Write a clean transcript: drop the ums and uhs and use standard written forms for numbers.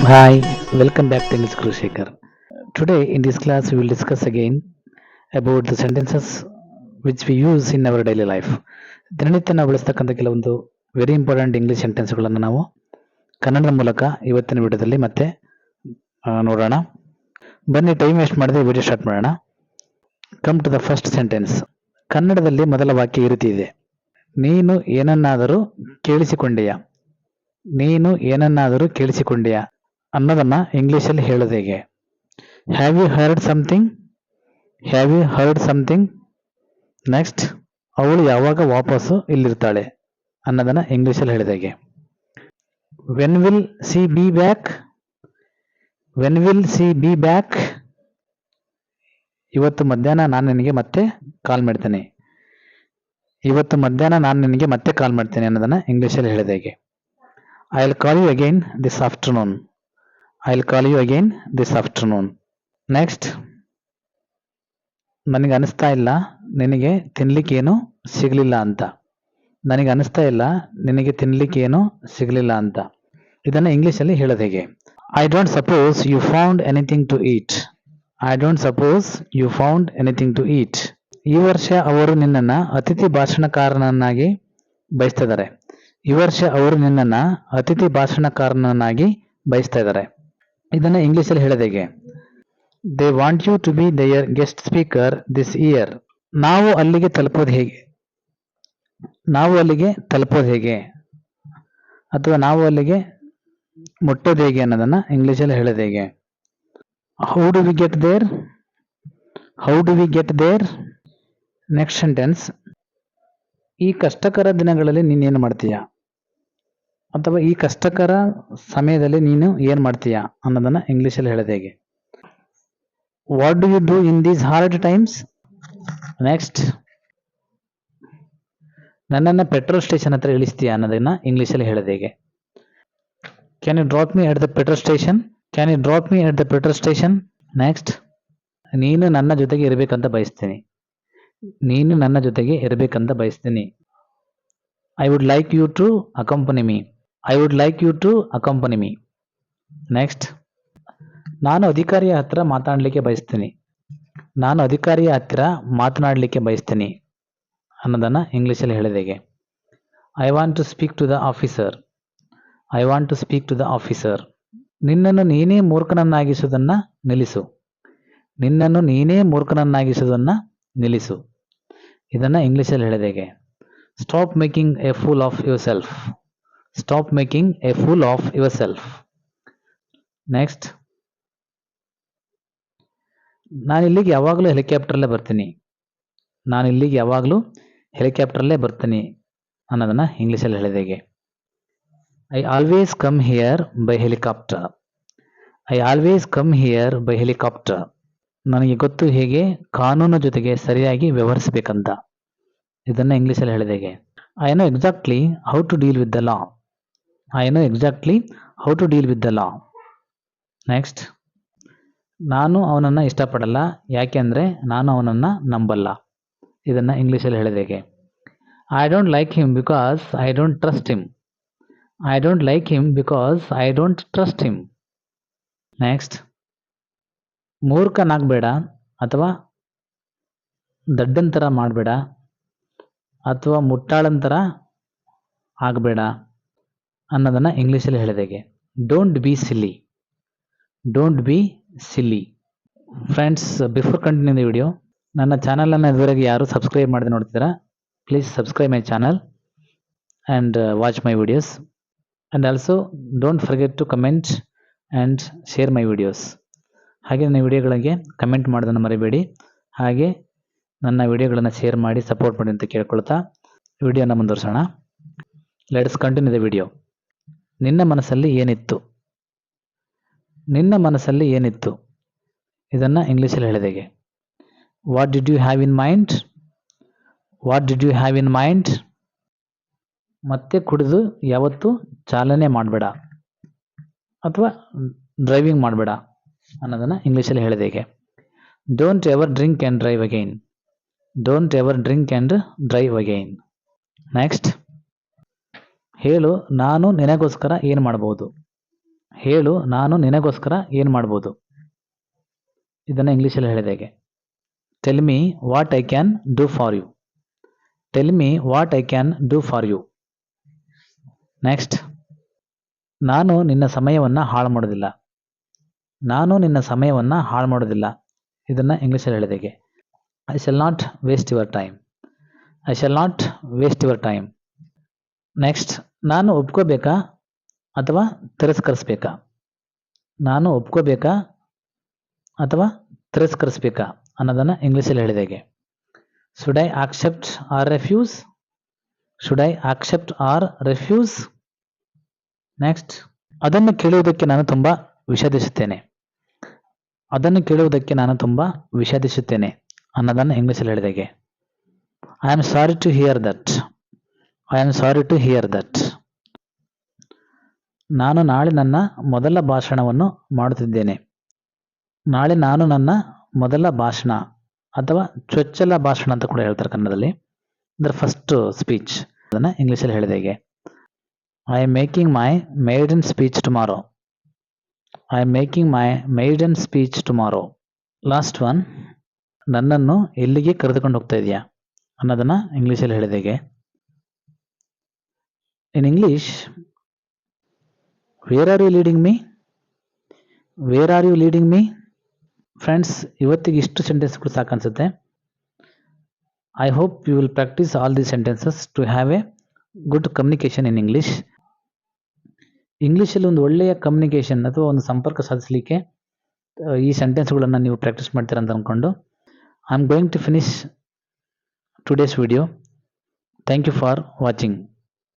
Hi, welcome back to English Guru Shekhar. Today in this class we will discuss again about the sentences which we use in our daily life. ದಿನನಿತ್ಯ ನಾವು ಬಳಸ್ತಕ್ಕಂಥ ಕೆಲವೊಂದು very important English ಸೆಂಟೆನ್ಸ್ಗಳನ್ನು ನಾವು ಕನ್ನಡದ ಮೂಲಕ ಇವತ್ತಿನ ವಿಡಿಯೋದಲ್ಲಿ ಮತ್ತೆ ನೋಡೋಣ. ಬನ್ನಿ ಟೈಮ್ ವೇಸ್ಟ್ ಮಾಡದೆ ವಿಡಿಯೋ ಸ್ಟಾರ್ಟ್ ಮಾಡೋಣ. Come to the first sentence. ಕನ್ನಡದಲ್ಲಿ ಮೊದಲ ವಾಕ್ಯ ಈ ರೀತಿ ಇದೆ: ನೀನು ಏನನ್ನಾದರೂ ಕೇಳಿಸಿಕೊಂಡೆಯಾ. ನೀನು ಏನನ್ನಾದರೂ ಕೇಳಿಸಿಕೊಂಡೆಯಾ ಅನ್ನೋದನ್ನ ಇಂಗ್ಲಿಷಲ್ಲಿ ಹೇಳೋದು ಹೇಗೆ? Have you heard something? Have you heard something? Next, ಅವಳು ಯಾವಾಗ ವಾಪಸ್ಸು ಇಲ್ಲಿರ್ತಾಳೆ ಅನ್ನೋದನ್ನ ಇಂಗ್ಲಿಷಲ್ಲಿ ಹೇಳಿದ ಹೇಗೆ? When will she be back? When will she be back? ಇವತ್ತು ಮಧ್ಯಾಹ್ನ ನಾನು ನಿನಗೆ ಮತ್ತೆ ಕಾಲ್ ಮಾಡ್ತೇನೆ. ಇವತ್ತು ಮಧ್ಯಾಹ್ನ ನಾನು ನಿನಗೆ ಮತ್ತೆ ಕಾಲ್ ಮಾಡ್ತೇನೆ ಅನ್ನೋದನ್ನ ಇಂಗ್ಲಿಷಲ್ಲಿ ಹೇಳಿದ ಹೇಗೆ? I will call you again this afternoon. I will call you again this afternoon. Next, ನನಗೆ ಅನಿಸ್ತಾ ಇಲ್ಲ ನಿನಗೆ ತಿನ್ಲಿಕ್ಕೇನು ಸಿಗಲಿಲ್ಲ ಅಂತ. ನನಗೆ ಅನಿಸ್ತಾ ಇಲ್ಲ ನಿನಗೆ ತಿನ್ಲಿಕ್ಕೇನು ಸಿಗಲಿಲ್ಲ ಅಂತ. ಇದನ್ನು ಇಂಗ್ಲಿಷಲ್ಲಿ ಹೇಳೋದು ಹೇಗೆ? I don't suppose you found anything to eat. I don't suppose you found anything to eat. ಈ ವರ್ಷ ಅವರು ನಿನ್ನನ್ನು ಅತಿಥಿ ಭಾಷಣಕಾರನನ್ನಾಗಿ ಬಯಸ್ತಾ ಇದ್ದಾರೆ. ಈ ವರ್ಷ ಅವರು ನಿನ್ನನ್ನು ಅತಿಥಿ ಭಾಷಣಕಾರನನ್ನಾಗಿ ಬಯಸ್ತಾ ಇದ್ದಾರೆ. ಇದನ್ನು ಇಂಗ್ಲಿಷಲ್ಲಿ ಹೇಳೋದು ಹೇಗೆ? They want you to be their guest speaker this year. ನಾವು ಅಲ್ಲಿಗೆ ತಲುಪೋದು ಹೇಗೆ? ನಾವು ಅಲ್ಲಿಗೆ ತಲುಪೋದು ಹೇಗೆ ಅಥವಾ ನಾವು ಅಲ್ಲಿಗೆ ಮುಟ್ಟೋದು ಹೇಗೆ ಅನ್ನೋದನ್ನ ಇಂಗ್ಲಿಷಲ್ಲಿ ಹೇಳೋದು ಹೇಗೆ? How do we get there? How do we get there? Next sentence. ಈ ಕಷ್ಟಕರ ದಿನಗಳಲ್ಲಿ ನೀನೇನು ಮಾಡ್ತೀಯಾ ಅಥವಾ ಈ ಕಷ್ಟಕರ ಸಮಯದಲ್ಲಿ ನೀನು ಏನು ಮಾಡ್ತೀಯಾ ಅನ್ನೋದನ್ನ ಇಂಗ್ಲಿಷಲ್ಲಿ ಹೇಳೋದು ಹೇಗೆ? What do you do in these hard times? Next, ನನ್ನನ್ನು ಪೆಟ್ರೋಲ್ ಸ್ಟೇಷನ್ ಹತ್ರ ಇಳಿಸ್ತೀಯಾ ಅನ್ನೋದನ್ನ ಇಂಗ್ಲಿಷಲ್ಲಿ ಹೇಳೋದು ಹೇಗೆ? Can you drop me at the petrol station? Can you drop me at the petrol station? Next, ನೀನು ನನ್ನ ಜೊತೆಗೆ ಇರಬೇಕಂತ ಬಯಸ್ತೀನಿ. ನೀನು ನನ್ನ ಜೊತೆಗೆ ಇರಬೇಕಂತ ಬಯಸ್ತೀನಿ. I would like you to accompany me. I would like you to accompany me. Next, ನಾನು ಅಧಿಕಾರಿಯ ಹತ್ರ ಮಾತಾಡಲಿಕ್ಕೆ ಬಯಸ್ತೀನಿ. ನಾನು ಅಧಿಕಾರಿಯ ಹತ್ತಿರ ಮಾತನಾಡಲಿಕ್ಕೆ ಬಯಸ್ತೀನಿ ಅನ್ನೋದನ್ನು ಇಂಗ್ಲೀಷಲ್ಲಿ ಹೇಳಿದ ಹೇಗೆ? I want to speak to the officer. I want to speak to the officer. ನಿನ್ನನ್ನು ನೀನೇ ಮೂರ್ಖನನ್ನಾಗಿಸುವುದನ್ನು ನಿಲ್ಲಿಸು. ನಿನ್ನನ್ನು ನೀನೇ ಮೂರ್ಖನನ್ನಾಗಿಸುವುದನ್ನು ನಿಲ್ಲಿಸು. ಇದನ್ನು ಇಂಗ್ಲೀಷಲ್ಲಿ ಹೇಳಿದ ಹೇಗೆ? Stop making A pool of your self. Stop making A pool of your self. Next, ನಾನು ಇಲ್ಲಿಗೆ ಯಾವಾಗಲೂ ಹೆಲಿಕಾಪ್ಟರಲ್ಲೇ ಬರ್ತೀನಿ. ನಾನು ಇಲ್ಲಿಗೆ ಯಾವಾಗಲೂ ಹೆಲಿಕಾಪ್ಟರಲ್ಲೇ ಬರ್ತೀನಿ ಅನ್ನೋದನ್ನು ಇಂಗ್ಲೀಷಲ್ಲಿ ಹೇಳಿದ ಹೇಗೆ? I always come here by helicopter. I always come here by helicopter. ನನಗೆ ಗೊತ್ತು ಹೇಗೆ ಕಾನೂನು ಜೊತೆಗೆ ಸರಿಯಾಗಿ ವ್ಯವಹರಿಸಬೇಕಂತ. ಇದನ್ನು ಇಂಗ್ಲೀಷಲ್ಲಿ ಹೇಳಿದ ಹೇಗೆ? I know exactly how to deal with the law. I know exactly how to deal with the law. Next, ನಾನು ಅವನನ್ನು ಇಷ್ಟಪಡಲ್ಲ ಯಾಕೆಂದರೆ ನಾನು ಅವನನ್ನು ನಂಬಲ್ಲ. ಇದನ್ನು ಇಂಗ್ಲೀಷಲ್ಲಿ ಹೇಳಿದ ಹೇಗೆ? I don't like him because I don't trust him. I don't like him because I don't trust him. Next, ಮೂರ್ಖನಾಗಬೇಡ ಅಥವಾ ದಡ್ಡಂತರ ಮಾಡಬೇಡ ಅಥವಾ ಮುಟ್ಟಾಳಂತರ ಆಗಬೇಡ ಅನ್ನೋದನ್ನು ಇಂಗ್ಲೀಷಲ್ಲಿ ಹೇಳಿದ ಹೇಗೆ? Don't be silly. Don't be silly. Friends, before continue the video, ನನ್ನ ಚಾನಲನ್ನು ಇದುವರೆಗೆ ಯಾರು ಸಬ್ಸ್ಕ್ರೈಬ್ ಮಾಡದೆ ನೋಡ್ತಿದ್ದೀರಾ, please subscribe my channel and watch my videos. And also don't forget to comment and share my videos. ಹಾಗೆ ನನ್ನ ವಿಡಿಯೋಗಳಿಗೆ ಕಮೆಂಟ್ ಮಾಡೋದನ್ನು ಮರಿಬೇಡಿ. ಹಾಗೆ ನನ್ನ ವಿಡಿಯೋಗಳನ್ನು ಶೇರ್ ಮಾಡಿ ಸಪೋರ್ಟ್ ಮಾಡಿ ಅಂತ ಕೇಳ್ಕೊಳ್ತಾ ವಿಡಿಯೋನ ಮುಂದುವರ್ಸೋಣ. Let's continue the video. ನಿನ್ನ ಮನಸ್ಸಲ್ಲಿ ಏನಿತ್ತು? ನಿನ್ನ ಮನಸ್ಸಲ್ಲಿ ಏನಿತ್ತು ಇದನ್ನು ಇಂಗ್ಲೀಷಲ್ಲಿ ಹೇಳಿದ ಹೇಗೆ? What did you have in mind? What did you have in mind? ಮತ್ತೆ ಕುಡಿದು ಯಾವತ್ತೂ ಚಾಲನೆ ಮಾಡಬೇಡ ಅಥವಾ ಡ್ರೈವಿಂಗ್ ಮಾಡಬೇಡ ಅನ್ನೋದನ್ನು ಇಂಗ್ಲೀಷಲ್ಲಿ ಹೇಳಿದ ಹೇಗೆ? Don't ever drink and drive again. Don't ever drink and drive again. Next, ಹೇಳು ನಾನು ನಿನಗೋಸ್ಕರ ಏನು ಮಾಡ್ಬೋದು. ಹೇಳು, ನಾನು ನಿನಗೋಸ್ಕರ ಏನು ಮಾಡ್ಬೋದು. ಇದನ್ನು ಇಂಗ್ಲೀಷಲ್ಲಿ ಹೇಳಿದ ಹೇಗೆ? Tell me what I can do for you. Tell me what I can do for you. Next, ನಾನು ನಿನ್ನ ಸಮಯವನ್ನು ಹಾಳು ಮಾಡೋದಿಲ್ಲ. ನಾನು ನಿನ್ನ ಸಮಯವನ್ನು ಹಾಳು ಮಾಡೋದಿಲ್ಲ. ಇದನ್ನು ಇಂಗ್ಲೀಷಲ್ಲಿ ಹೇಳಿದ ಹೇಗೆ? I shall not waste your time. I shall not waste your time. Next, ನಾನು ಒಪ್ಕೋಬೇಕಾ ಅಥವಾ ತಿರಸ್ಕರಿಸ್ಬೇಕಾ? ನಾನು ಒಪ್ಕೋಬೇಕಾ ಅಥವಾ ತಿರಸ್ಕರಿಸ್ಬೇಕಾ ಅನ್ನೋದನ್ನು ಇಂಗ್ಲೀಷಲ್ಲಿ ಹೇಳಿದ ಹೇಗೆ? Should I accept or refuse. Should I accept or refuse. Next, ಅದನ್ನು ಕೇಳುವುದಕ್ಕೆ ನಾನು ತುಂಬ ವಿಷಾದಿಸುತ್ತೇನೆ. ಅದನ್ನು ಕೇಳುವುದಕ್ಕೆ ನಾನು ತುಂಬ ವಿಷಾದಿಸುತ್ತೇನೆ ಅನ್ನೋದನ್ನು ಇಂಗ್ಲೀಷಲ್ಲಿ ಹೇಳಿದ ಹೇಗೆ? I am sorry to hear that. I am sorry to hear that. ನಾನು ನಾಳೆ ನನ್ನ ಮೊದಲ ಭಾಷಣವನ್ನು ಮಾಡುತ್ತಿದ್ದೇನೆ. ನಾಳೆ ನಾನು ನನ್ನ ಮೊದಲ ಭಾಷಣ ಅಥವಾ ಚೊಚ್ಚಲ ಭಾಷಣ ಅಂತ ಕೂಡ ಹೇಳ್ತಾರೆ ಕನ್ನಡದಲ್ಲಿ. ಅದರ ಫಸ್ಟ್ ಸ್ಪೀಚ್. ಅದನ್ನು ಇಂಗ್ಲೀಷಲ್ಲಿ ಹೇಳಿದ ಹೇಗೆ? I am making my maiden speech tomorrow. I am making my maiden speech tomorrow. Last one, ನನ್ನನ್ನು ಎಲ್ಲಿಗೆ ಕರೆದುಕೊಂಡು ಹೋಗ್ತಾ ಇದೆಯಾ ಅನ್ನೋದನ್ನು ಇಂಗ್ಲೀಷಲ್ಲಿ ಹೇಳಿದ ಹೇಗೆ? In English, where are you leading me. Where are you leading me. Friends, ಇವತ್ತಿಗೆ ಇಷ್ಟು ಸೆಂಟೆನ್ಸ್ಗಳು ಸಾಕನ್ಸುತ್ತೆ. I hope you will practice all these sentences to have a good communication in English. ಇಂಗ್ಲೀಷಲ್ಲಿ ಒಂದು ಒಳ್ಳೆಯ ಕಮ್ಯುನಿಕೇಷನ್ ಅಥವಾ ಒಂದು ಸಂಪರ್ಕ ಸಾಧಿಸಲಿಕ್ಕೆ ಈ ಸೆಂಟೆನ್ಸ್ಗಳನ್ನು ನೀವು ಪ್ರಾಕ್ಟೀಸ್ ಮಾಡ್ತೀರ ಅಂತ ಅಂದ್ಕೊಂಡು I am going to finish today's video. Thank you for watching.